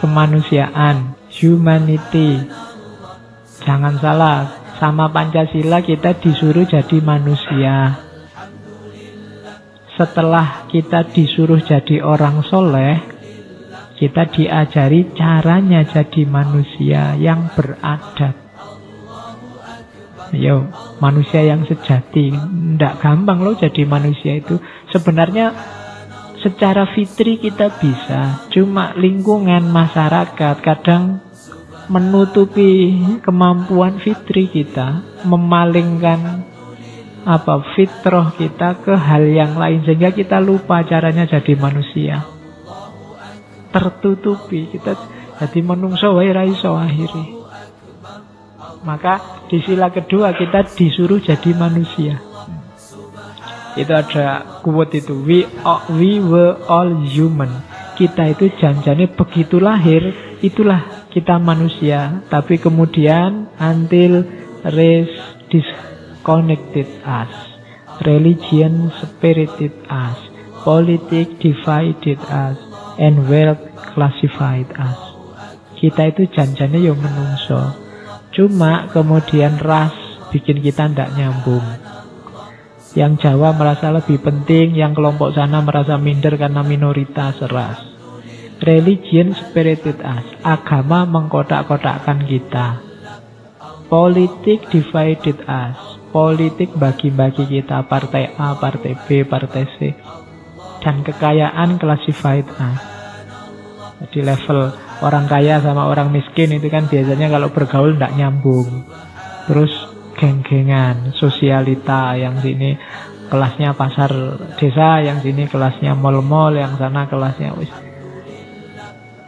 kemanusiaan, humanity. Jangan salah, sama Pancasila kita disuruh jadi manusia. Setelah kita disuruh jadi orang soleh, kita diajari caranya jadi manusia yang beradab. Yo, manusia yang sejati. Nggak gampang loh jadi manusia itu. Sebenarnya secara fitri kita bisa, cuma lingkungan masyarakat kadang menutupi kemampuan fitri kita, memalingkan fitrah kita ke hal yang lain, sehingga kita lupa caranya jadi manusia. Tertutupi, kita jadi menungso wae ra iso akhiri. Maka di sila kedua kita disuruh jadi manusia. Itu ada quote itu, we were all human. Kita itu janjane begitu lahir, itulah kita manusia. Tapi kemudian until race disconnected us, religion separated us, politics divided us, and wealth classified us. Kita itu janjane yo menungso. Cuma kemudian ras bikin kita ndak nyambung. Yang Jawa merasa lebih penting, yang kelompok sana merasa minder karena minoritas ras. Religion separated us. Agama mengkotak-kotakkan kita. Politik divided us. Politik bagi-bagi kita, partai A, partai B, partai C. Dan kekayaan classified us. Jadi level orang kaya sama orang miskin itu kan biasanya kalau bergaul ndak nyambung. Terus geng-gengan, sosialita, yang sini kelasnya pasar desa, yang sini kelasnya mall-mall, yang sana kelasnya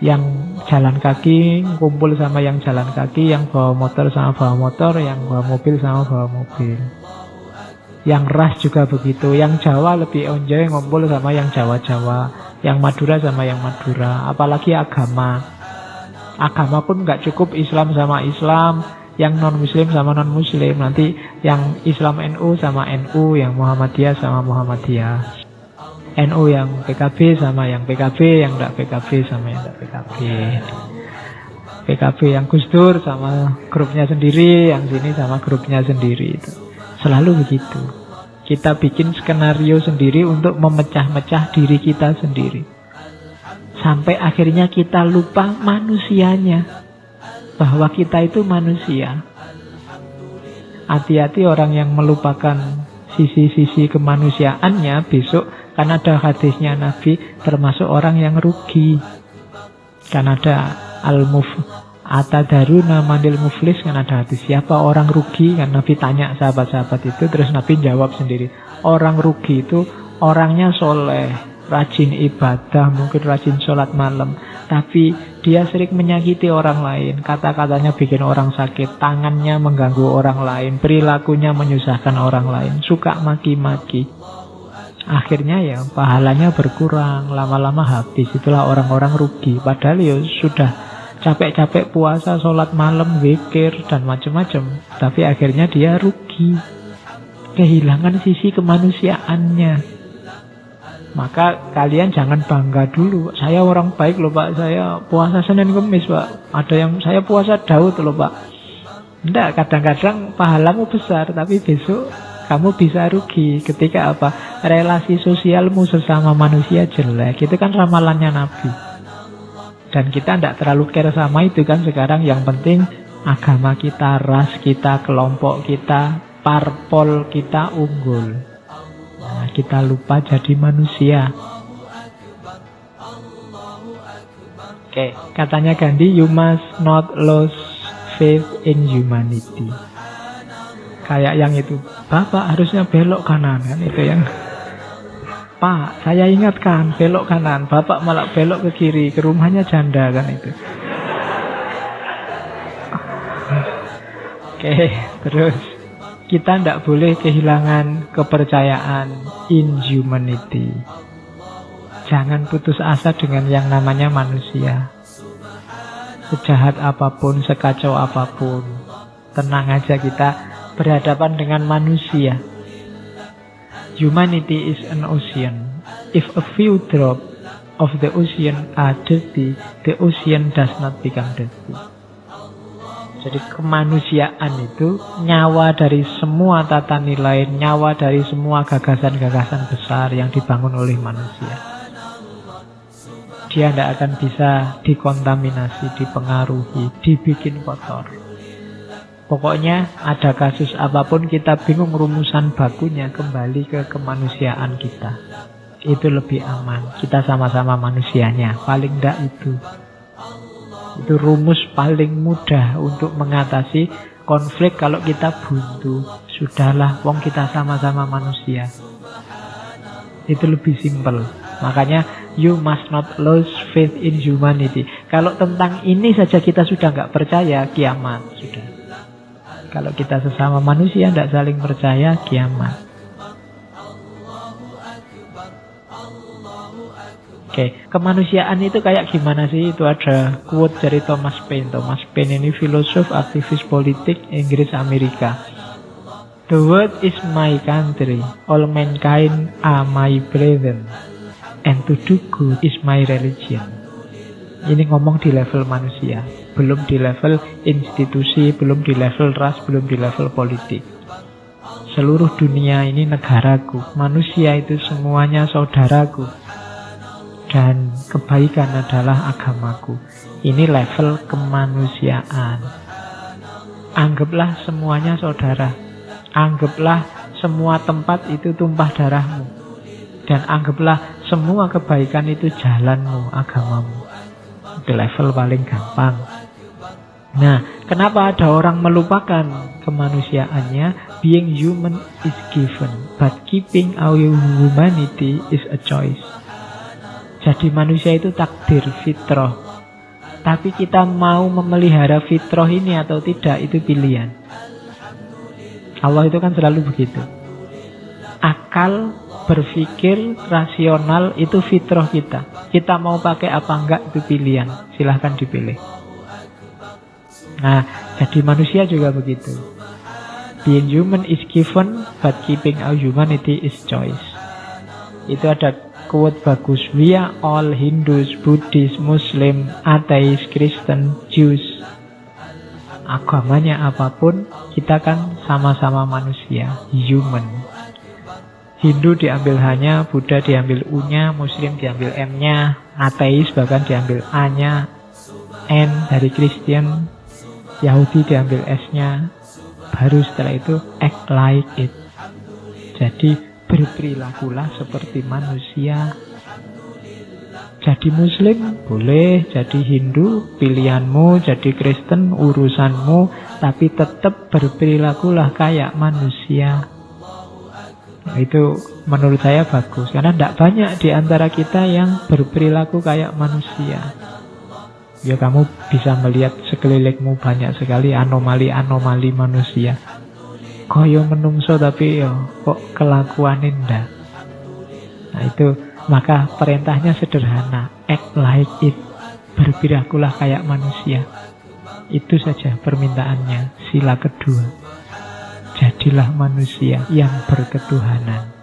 yang jalan kaki kumpul sama yang jalan kaki, yang bawa motor sama bawa motor, yang bawa mobil sama bawa mobil. Yang ras juga begitu, yang Jawa lebih enjoy ngumpul sama yang Jawa-Jawa, yang Madura sama yang Madura. Apalagi agama pun nggak cukup Islam sama Islam, yang non-muslim sama non-muslim, nanti yang Islam NU sama NU, yang Muhammadiyah sama Muhammadiyah, NU yang PKB sama yang PKB, yang tidak PKB sama yang tidak PKB, PKB yang Gus Dur sama grupnya sendiri, yang sini sama grupnya sendiri. Itu selalu begitu. Kita bikin skenario sendiri untuk memecah-mecah diri kita sendiri, sampai akhirnya kita lupa manusianya, bahwa kita itu manusia. Hati-hati orang yang melupakan sisi-sisi kemanusiaannya, besok kan ada hadisnya Nabi, termasuk orang yang rugi. Kan ada Atadaruna manil muflis, kan ada hadis siapa orang rugi, kan Nabi tanya sahabat-sahabat itu, terus Nabi jawab sendiri, orang rugi itu orangnya soleh, rajin ibadah, mungkin rajin sholat malam, tapi dia sering menyakiti orang lain, kata-katanya bikin orang sakit, tangannya mengganggu orang lain, perilakunya menyusahkan orang lain, suka maki-maki. Akhirnya ya pahalanya berkurang, lama-lama habis. Itulah orang-orang rugi. Padahal ya sudah capek-capek puasa, sholat malam, zikir, dan macam-macam, tapi akhirnya dia rugi, kehilangan sisi kemanusiaannya. Maka kalian jangan bangga dulu, saya orang baik loh Pak, saya puasa Senin Kemis Pak, ada yang saya puasa Daud loh Pak. Enggak, kadang-kadang pahalamu besar, tapi besok kamu bisa rugi ketika relasi sosialmu sesama manusia jelek. Itu kan ramalannya Nabi. Dan kita tidak terlalu care sama itu kan sekarang. Yang penting agama kita, ras kita, kelompok kita, parpol kita unggul. Nah, kita lupa jadi manusia. Oke, katanya Gandhi, you must not lose faith in humanity. Kayak yang itu, Bapak harusnya belok kanan, kan itu yang Pak, saya ingatkan belok kanan, Bapak malah belok ke kiri, ke rumahnya janda, kan itu. Oke, terus kita tidak boleh kehilangan kepercayaan in humanity. Jangan putus asa dengan yang namanya manusia. Sejahat apapun, sekacau apapun, tenang aja, kita berhadapan dengan manusia. Humanity is an ocean. If a few drop of the ocean are dirty, the ocean does not become dirty. Jadi kemanusiaan itu nyawa dari semua tata nilai, nyawa dari semua gagasan-gagasan besar yang dibangun oleh manusia. Dia tidak akan bisa dikontaminasi, dipengaruhi, dibikin kotor. Pokoknya ada kasus apapun kita bingung rumusan bakunya, kembali ke kemanusiaan kita. Itu lebih aman. Kita sama-sama manusianya. Paling tidak itu. Itu rumus paling mudah untuk mengatasi konflik kalau kita buntu. Sudahlah, wong kita sama-sama manusia. Itu lebih simpel. Makanya you must not lose faith in humanity. Kalau tentang ini saja kita sudah nggak percaya, kiamat sudah. Kalau kita sesama manusia tidak saling percaya, kiamat. Oke, kemanusiaan itu kayak gimana sih? Itu ada quote dari Thomas Paine. Thomas Paine ini filosof, aktivis politik Inggris Amerika. The world is my country, all mankind are my brethren, and to do good is my religion. Ini ngomong di level manusia, belum di level institusi, belum di level ras, belum di level politik. Seluruh dunia ini negaraku, manusia itu semuanya saudaraku. Dan kebaikan adalah agamaku. Ini level kemanusiaan. Anggaplah semuanya saudara. Anggaplah semua tempat itu tumpah darahmu. Dan anggaplah semua kebaikan itu jalanmu, agamamu. Itu level paling gampang. Nah, kenapa ada orang melupakan kemanusiaannya? Being human is given, but keeping our humanity is a choice. Jadi manusia itu takdir, fitrah. Tapi kita mau memelihara fitrah ini atau tidak, itu pilihan. Allah itu kan selalu begitu. Akal, berpikir, rasional itu fitrah kita. Kita mau pakai apa enggak, itu pilihan. Silahkan dipilih. Nah, jadi manusia juga begitu. Being human is given, but keeping our humanity is choice. Itu ada quote bagus. We are all Hindus, Buddhist, Muslim, ateis, Kristen, Jews. Agamanya apapun, kita kan sama-sama manusia, human. Hindu diambil hanya, Buddha diambil U-nya, Muslim diambil M-nya, ateis bahkan diambil A-nya, N dari Kristen, Yahudi diambil S-nya. Baru setelah itu act like it. Jadi berperilakulah seperti manusia. Jadi Muslim boleh, jadi Hindu pilihanmu, jadi Kristen urusanmu, tapi tetap berperilakulah kayak manusia. Nah, itu menurut saya bagus, karena tidak banyak di antara kita yang berperilaku kayak manusia. Ya kamu bisa melihat sekelilingmu banyak sekali anomali-anomali manusia. Koyo menungso tapi yo kok kelakuanin ndak. Nah itu, maka perintahnya sederhana, act like it, berperilakulah kayak manusia. Itu saja permintaannya. Sila kedua, jadilah manusia yang berketuhanan.